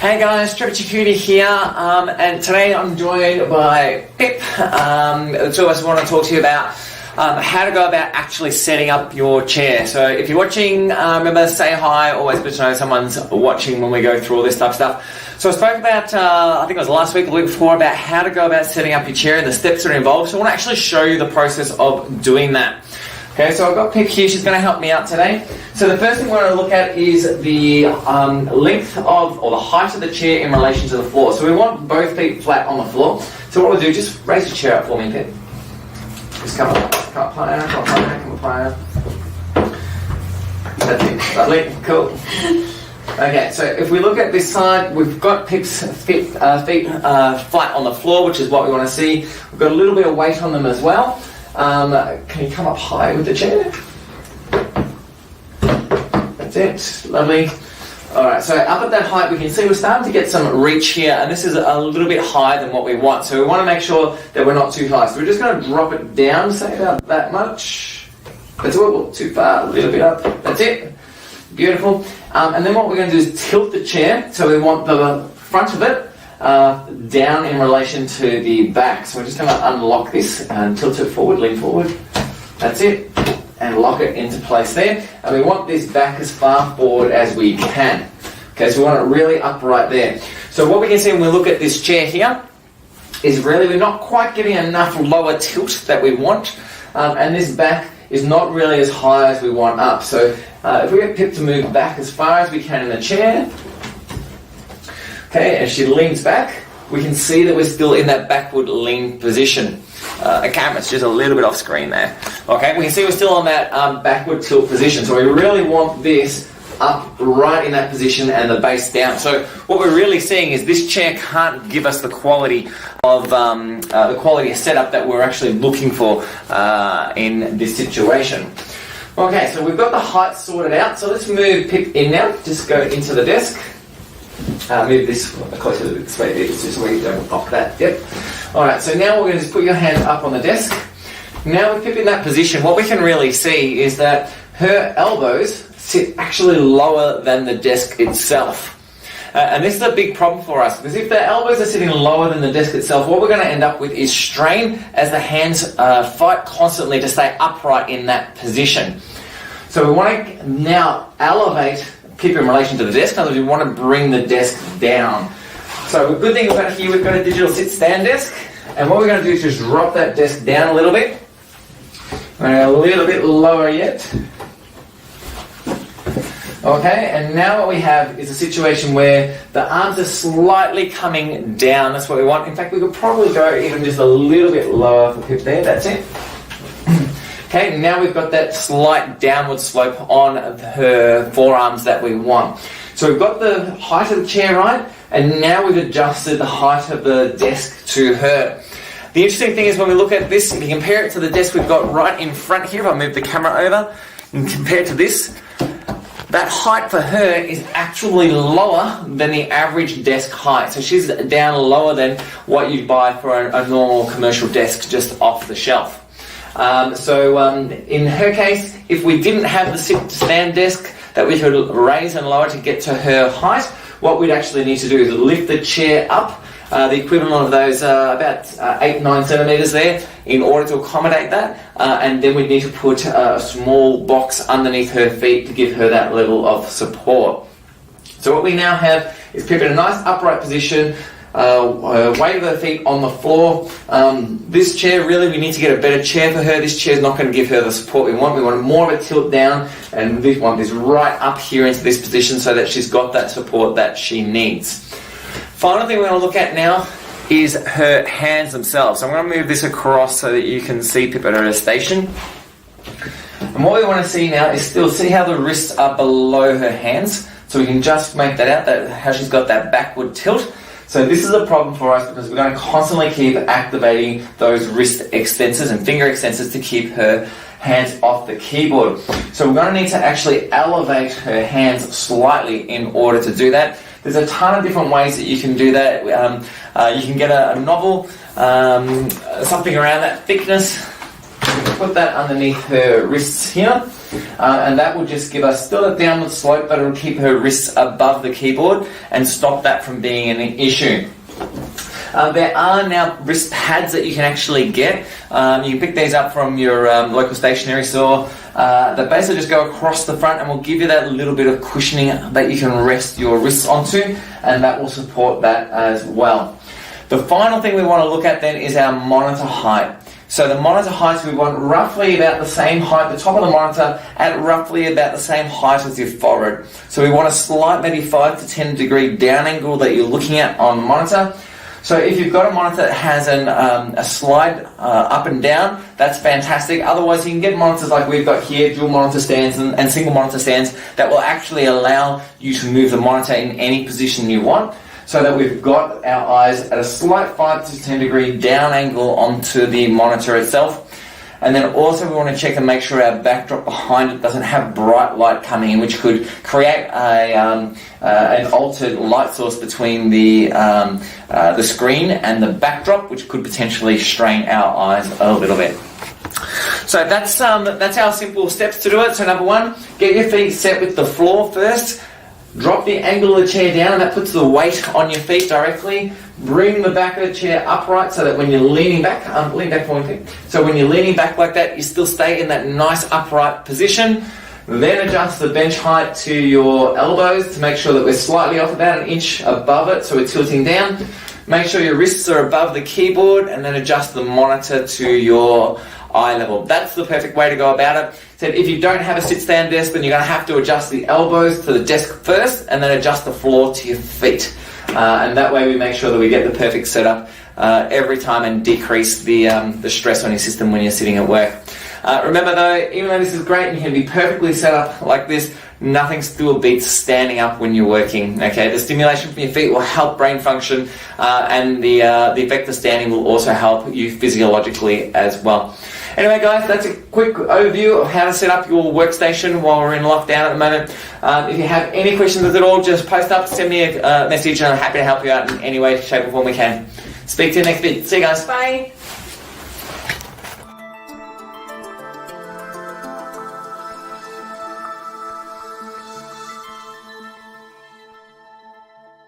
Hey guys, Trevor Chikuti here, and today I'm joined by Pip. The two of us want to talk to you about how to go about actually setting up your chair. So if you're watching, remember, say hi, always good to know someone's watching when we go through all this type of stuff. So I spoke about, I think it was last week, the week before, about how to go about setting up your chair and the steps that are involved. So I want to actually show you the process of doing that. Okay, so I've got Pip here, she's going to help me out today. So the first thing we're going to look at is the length of, or the height of the chair in relation to the floor. So we want both feet flat on the floor. So what we'll do, just raise your chair up for me, Pip. Just come up higher. That's it, lovely, cool. Okay, so if we look at this side, we've got Pip's feet flat on the floor, which is what we want to see. We've got a little bit of weight on them as well. Can you come up high with the chair? That's it, lovely. Alright, so up at that height we can see we're starting to get some reach here, and this is a little bit higher than what we want. So we want to make sure that we're not too high. So we're just going to drop it down, say about that much. That's a little too far, a little bit up. That's it. Beautiful. And then what we're going to do is tilt the chair. So we want the front of it down in relation to the back. So we're just going to unlock this and tilt it forward, lean forward. That's it. And lock it into place there. And we want this back as far forward as we can. Okay, so we want it really upright there. So what we can see when we look at this chair here is really we're not quite getting enough lower tilt that we want. And this back is not really as high as we want up. So if we get Pip to move back as far as we can in the chair, okay, as she leans back, we can see that we're still in that backward lean position. The camera's just a little bit off screen there. Okay, we can see we're still on that backward tilt position. So we really want this up right in that position and the base down. So what we're really seeing is this chair can't give us the quality of setup that we're actually looking for in this situation. Okay, so we've got the height sorted out. So let's move Pip in now. Just go into the desk. Move this closer to this way, just so we don't block that. Yep. Alright, so now we're going to just put your hand up on the desk. Now with Pip in that position, what we can really see is that her elbows sit actually lower than the desk itself. And this is a big problem for us, because if the elbows are sitting lower than the desk itself, what we're going to end up with is strain as the hands fight constantly to stay upright in that position. So we want to now elevate Pip in relation to the desk. In other words, we want to bring the desk down. So the good thing about here, we've got a digital sit-stand desk, and what we're going to do is just drop that desk down a little bit. A little bit lower yet. Okay, and now what we have is a situation where the arms are slightly coming down. That's what we want. In fact, we could probably go even just a little bit lower for Pip there. That's it. Okay, now we've got that slight downward slope on her forearms that we want. So we've got the height of the chair right, and now we've adjusted the height of the desk to her. The interesting thing is when we look at this, if you compare it to the desk we've got right in front here, if I move the camera over, and compare it to this, that height for her is actually lower than the average desk height. So she's down lower than what you'd buy for a normal commercial desk just off the shelf. In her case, if we didn't have the sit-stand desk that we could raise and lower to get to her height, what we'd actually need to do is lift the chair up, the equivalent of those about 8-9 centimetres there, in order to accommodate that, and then we'd need to put a small box underneath her feet to give her that level of support. So what we now have is Pip in a nice upright position, weight of her feet on the floor. This chair, really, we need to get a better chair for her. This chair's not going to give her the support we want. We want more of a tilt down, and we want this right up here into this position so that she's got that support that she needs. Final thing we're going to look at now is her hands themselves. So I'm going to move this across so that you can see Pip at her station. And what we want to see now is still see how the wrists are below her hands. So we can just make that out, that how she's got that backward tilt. So this is a problem for us because we're going to constantly keep activating those wrist extensors and finger extensors to keep her hands off the keyboard. So we're going to need to actually elevate her hands slightly in order to do that. There's a ton of different ways that you can do that. You can get a novel, something around that thickness. put that underneath her wrists here. And that will just give us still a downward slope, but it'll keep her wrists above the keyboard and stop that from being an issue. There are now wrist pads that you can actually get. You can pick these up from your local stationery store. They basically just go across the front and will give you that little bit of cushioning that you can rest your wrists onto, and that will support that as well. The final thing we want to look at then is our monitor height. So the monitor height, we want roughly about the same height, the top of the monitor at roughly about the same height as your forehead. So we want a slight, maybe 5 to 10 degree down angle that you're looking at on the monitor. So if you've got a monitor that has a slide up and down, that's fantastic. Otherwise, you can get monitors like we've got here, dual monitor stands and single monitor stands that will actually allow you to move the monitor in any position you want, so that we've got our eyes at a slight 5 to 10 degree down angle onto the monitor itself. And then also we want to check and make sure our backdrop behind it doesn't have bright light coming in, which could create an altered light source between the screen and the backdrop, which could potentially strain our eyes a little bit. So that's our simple steps to do it. So number one, get your feet set with the floor first. Drop the angle of the chair down, and that puts the weight on your feet directly. Bring the back of the chair upright so that when you're leaning back, lean back for me. So when you're leaning back like that, you still stay in that nice upright position. Then adjust the bench height to your elbows to make sure that we're slightly off, about an inch above it, so we're tilting down. Make sure your wrists are above the keyboard, and then adjust the monitor to your eye level. That's the perfect way to go about it. So if you don't have a sit-stand desk, then you're going to have to adjust the elbows to the desk first, and then adjust the floor to your feet. And that way we make sure that we get the perfect setup every time and decrease the stress on your system when you're sitting at work. Remember though, even though this is great and you can be perfectly set up like this, nothing still beats standing up when you're working. Okay, the stimulation from your feet will help brain function, and the effect of standing will also help you physiologically as well. Anyway guys, that's a quick overview of how to set up your workstation while we're in lockdown at the moment. If you have any questions at all, just post up, send me a message, and I'm happy to help you out in any way, shape or form we can. Speak to you next bit. See you guys. Bye.